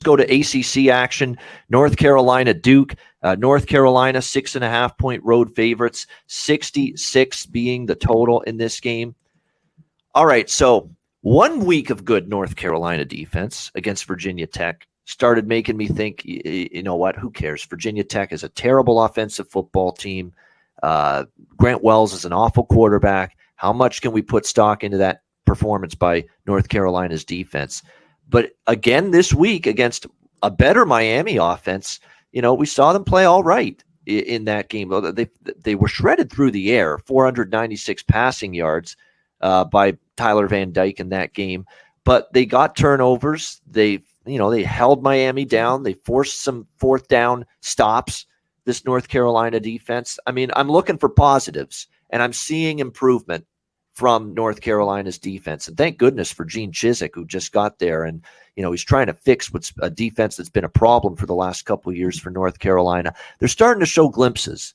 go to ACC action. North Carolina, Duke. North Carolina, 6.5-point road favorites, 66 being the total in this game. All right, so 1 week of good North Carolina defense against Virginia Tech started making me think, you know what, who cares? Virginia Tech is a terrible offensive football team. Grant Wells is an awful quarterback. How much can we put stock into that performance by North Carolina's defense? But again, this week against a better Miami offense, we saw them play all right in that game. They were shredded through the air, 496 passing yards by Tyler Van Dyke in that game. But they got turnovers. They held Miami down. They forced some fourth down stops, this North Carolina defense. I mean, I'm looking for positives, and I'm seeing improvement from North Carolina's defense. And thank goodness for Gene Chizik, who just got there. And, he's trying to fix what's a defense that's been a problem for the last couple of years for North Carolina. They're starting to show glimpses,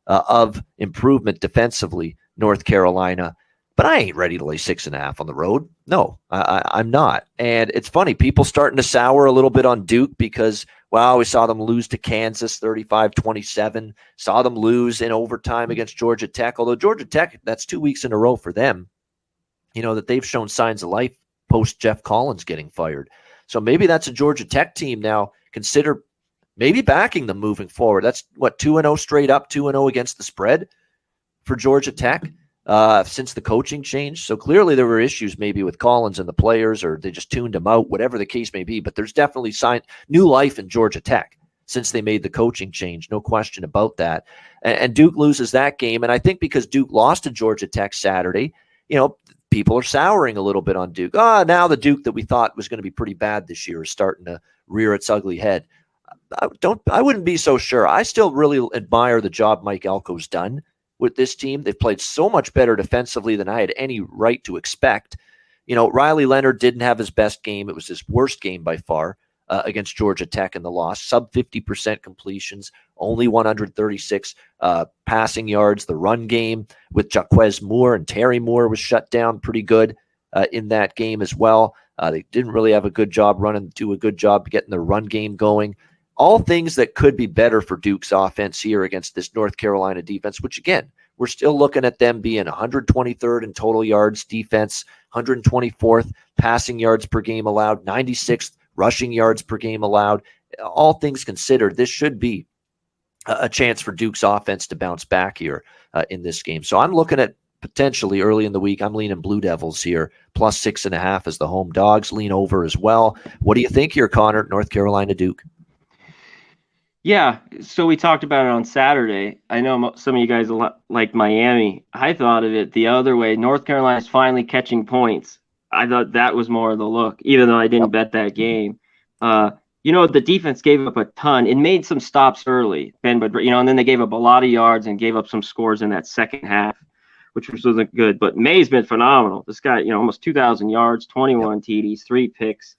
of improvement defensively, North Carolina. But I ain't ready to lay 6.5 on the road. No, I'm not. And it's funny, people starting to sour a little bit on Duke because, we saw them lose to Kansas 35-27, saw them lose in overtime against Georgia Tech. Although Georgia Tech, that's 2 weeks in a row for them, that they've shown signs of life post Jeff Collins getting fired. So maybe that's a Georgia Tech team now. Consider maybe backing them moving forward. That's 2-0 straight up, 2-0 against the spread for Georgia Tech. Since the coaching change. So clearly there were issues maybe with Collins and the players, or they just tuned him out, whatever the case may be. But there's definitely new life in Georgia Tech since they made the coaching change. No question about that. And Duke loses that game. And I think because Duke lost to Georgia Tech Saturday, people are souring a little bit on Duke. Now the Duke that we thought was going to be pretty bad this year is starting to rear its ugly head. I wouldn't be so sure. I still really admire the job Mike Elko's done with this team. They've played so much better defensively than I had any right to expect. Riley Leonard didn't have his best game. It was his worst game by far against Georgia Tech in the loss. Sub 50% completions, only 136 passing yards. The run game with Jaquez Moore and Terry Moore was shut down pretty good in that game as well. They didn't really have a good job do a good job getting the run game going. All things that could be better for Duke's offense here against this North Carolina defense, which, again, we're still looking at them being 123rd in total yards defense, 124th passing yards per game allowed, 96th rushing yards per game allowed. All things considered, this should be a chance for Duke's offense to bounce back here in this game. So I'm looking at potentially early in the week, I'm leaning Blue Devils here, plus 6.5 as the home dogs. Lean over as well. What do you think here, Conor? North Carolina, Duke? Yeah, so we talked about it on Saturday. I know some of you guys like Miami. I thought of it the other way. North Carolina's finally catching points. I thought that was more of the look, even though I didn't bet that game. The defense gave up a ton. It made some stops early, Ben, but and then they gave up a lot of yards and gave up some scores in that second half, which wasn't good. But May's been phenomenal. This guy, almost 2,000 yards, 21 TDs, 3 picks.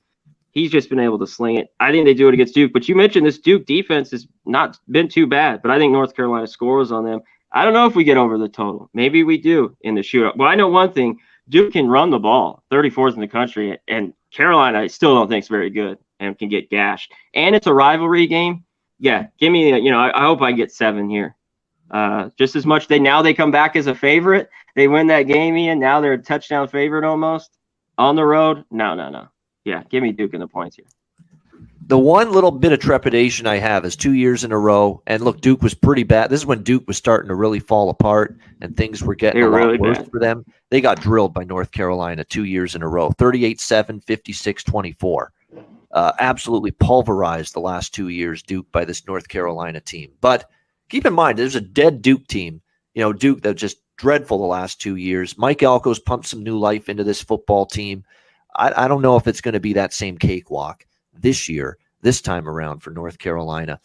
He's just been able to sling it. I think they do it against Duke. But you mentioned this Duke defense has not been too bad. But I think North Carolina scores on them. I don't know if we get over the total. Maybe we do in the shootout. Well, I know one thing. Duke can run the ball, 34th in the country. And Carolina, I still don't think is very good and can get gashed. And it's a rivalry game. Yeah, give me, I hope I get 7 here. Just as much. They come back as a favorite. They win that game, Ian. Now they're a touchdown favorite almost. On the road. No. Yeah, give me Duke in the points here. The one little bit of trepidation I have is 2 years in a row, and look, Duke was pretty bad. This is when Duke was starting to really fall apart, and things were getting a lot worse for them. They got drilled by North Carolina 2 years in a row, 38-7, 56-24. Absolutely pulverized the last 2 years, Duke, by this North Carolina team. But keep in mind, there's a dead Duke team. Duke that just dreadful the last 2 years. Mike Elko's pumped some new life into this football team. I don't know if it's going to be that same cakewalk this year, this time around for North Carolina.